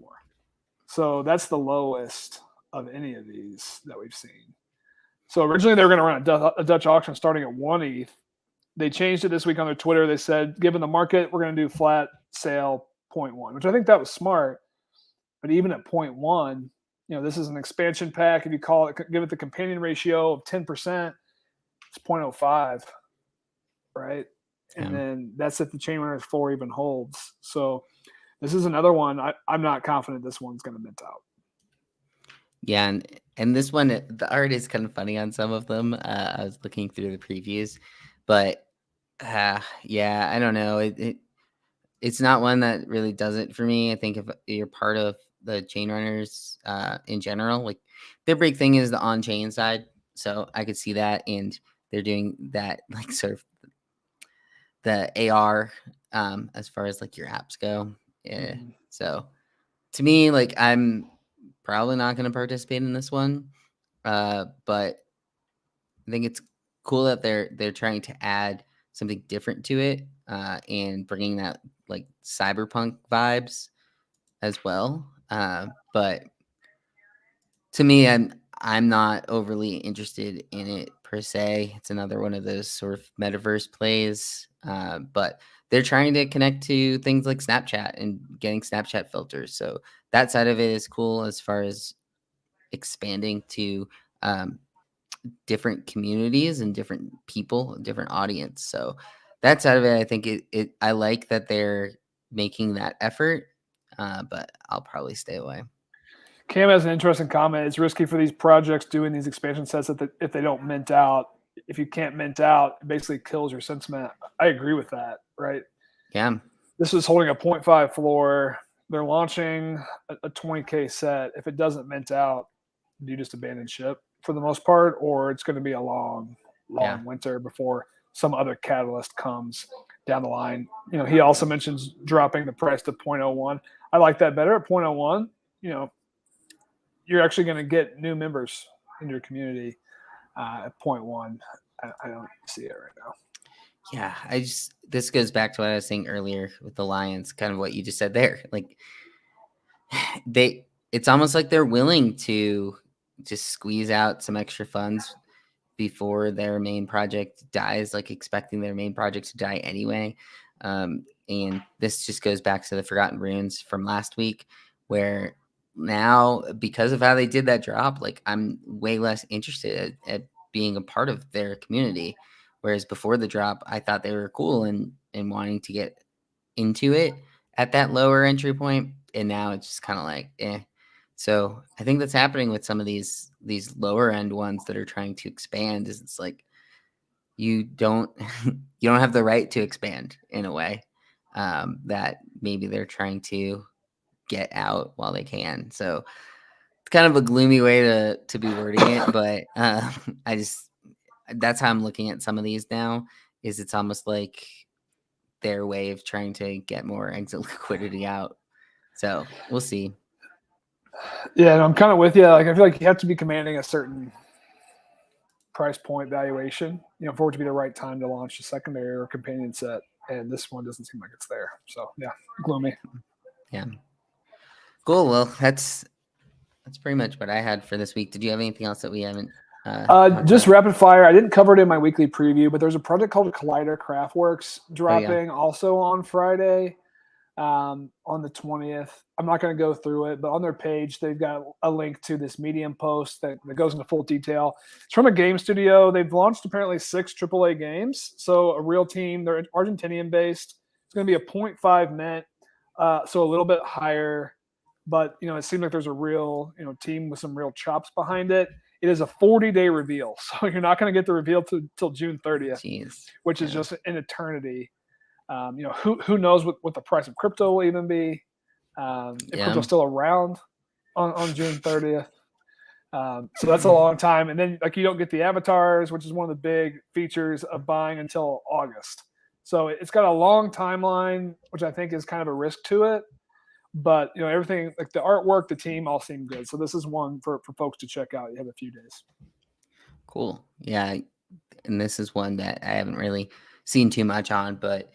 So that's the lowest of any of these that we've seen. So originally they were going to run a Dutch auction starting at 1 ETH. They changed it this week on their Twitter. They said, given the market, we're going to do flat sale 0.1, which I think that was smart. But even at 0.1, this is an expansion pack. If you call it, give it the companion ratio of 10%, it's 0.05, right? And then that's if the Chainrunners 4 even holds. So this is another one. I'm not confident this one's going to mint out. Yeah, and this one, the art is kind of funny on some of them. I was looking through the previews, but yeah, I don't know. It's not one that really does it for me. I think if you're part of the Chainrunners in general, like their big thing is the on-chain side. So I could see that, and they're doing that like sort of the AR as far as like your apps go. Yeah. So to me, like I'm probably not going to participate in this one, but I think it's cool that they're trying to add something different to it and bringing that like cyberpunk vibes as well. But to me, I'm not overly interested in it per se. It's another one of those sort of metaverse plays, but they're trying to connect to things like Snapchat and getting Snapchat filters. So that side of it is cool as far as expanding to different communities and different people, different audience. So that side of it, I think I like that they're making that effort, but I'll probably stay away. Cam has an interesting comment. It's risky for these projects doing these expansion sets if they don't mint out. If you can't mint out, it basically kills your sentiment. I agree with that, right? Yeah. This is holding a 0.5 floor. They're launching a 20K set. If it doesn't mint out, do you just abandon ship for the most part, or it's going to be a long winter before some other catalyst comes down the line? He also mentions dropping the price to 0.01. I like that better at 0.01. You're actually going to get new members in your community at 0.1. I don't see it right now. Yeah, this goes back to what I was saying earlier with the Lions, kind of what you just said there. Like it's almost like they're willing to just squeeze out some extra funds before their main project dies, like expecting their main project to die anyway. And this just goes back to the Forgotten Runes from last week, where now, because of how they did that drop, like I'm way less interested at being a part of their community. Whereas before the drop, I thought they were cool and wanting to get into it at that lower entry point. And now it's just kind of like, eh. So I think that's happening with some of these lower end ones that are trying to expand. Is it's like you don't you don't have the right to expand in a way that maybe they're trying to get out while they can. So it's kind of a gloomy way to be wording it, but that's how I'm looking at some of these now. Is it's almost like their way of trying to get more exit liquidity out. So we'll see. Yeah, and I'm kind of with you. Like, I feel like you have to be commanding a certain price point valuation, for it to be the right time to launch a secondary or companion set. And this one doesn't seem like it's there. So yeah, gloomy. Yeah. Cool. Well, that's pretty much what I had for this week. Did you have anything else that we haven't? Just rapid fire. I didn't cover it in my weekly preview, but there's a project called Collider Craftworks dropping also on Friday, on the 20th. I'm not going to go through it, but on their page, they've got a link to this Medium post that goes into full detail. It's from a game studio. They've launched apparently 6 AAA games. So a real team. They're Argentinian based. It's going to be a 0.5 mint, so a little bit higher. But, it seems like there's a real, team with some real chops behind it. It is a 40-day reveal. So you're not going to get the reveal till June 30th, which is just an eternity. Who knows what the price of crypto will even be, if crypto's still around on June 30th. So that's a long time. And then you don't get the avatars, which is one of the big features of buying until August. So it's got a long timeline, which I think is kind of a risk to it. But everything, like the artwork, the team, all seem good. So this is one for folks to check out. You have a few days. Cool. Yeah, and this is one that I haven't really seen too much on, but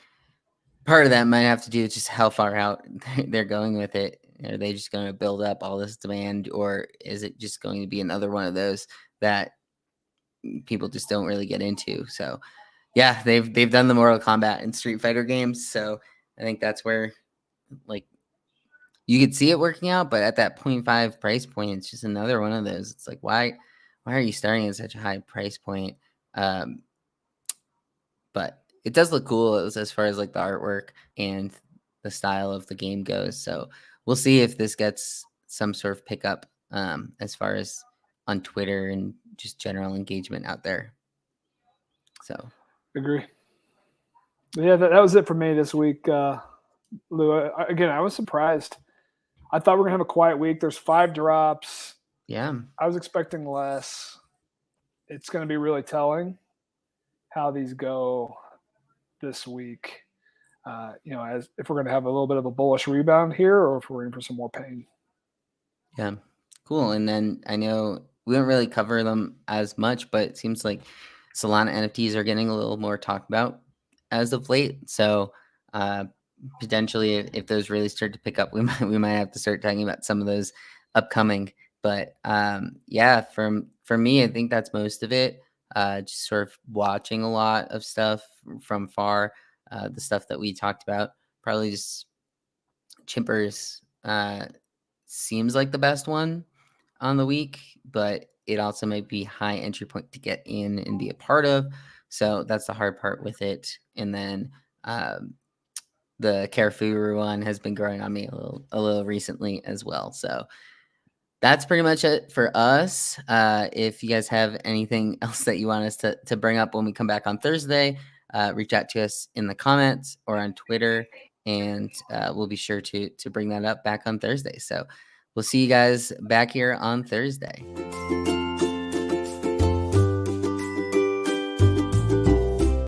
part of that might have to do with just how far out they're going with it. Are they just going to build up all this demand, or is it just going to be another one of those that people just don't really get into? So, yeah, they've done the Mortal Kombat and Street Fighter games, so I think that's where you could see it working out. But at that 0.5 price point, it's just another one of those. It's like, why are you starting at such a high price point? But it does look cool as far as the artwork and the style of the game goes. So we'll see if this gets some sort of pickup as far as on Twitter and just general engagement out there. So agree. Yeah, that was it for me this week, Lou. Again, I was surprised. I thought we were gonna have a quiet week. There's 5 drops. Yeah, I was expecting less. It's going to be really telling how these go this week. As if we're going to have a little bit of a bullish rebound here, or if we're in for some more pain. Yeah, cool. And then I know we don't really cover them as much, but it seems like Solana NFTs are getting a little more talked about as of late. So potentially, if those really start to pick up, we might have to start talking about some of those upcoming. But yeah, for me, I think that's most of it. Just sort of watching a lot of stuff from far. The stuff that we talked about, probably just Chimpers seems like the best one on the week, but it also might be high entry point to get in and be a part of. So that's the hard part with it. And then the Karafuru one has been growing on me a little recently as well. So that's pretty much it for us. If you guys have anything else that you want us to bring up when we come back on Thursday, reach out to us in the comments or on Twitter, and we'll be sure to bring that up back on Thursday. So we'll see you guys back here on Thursday.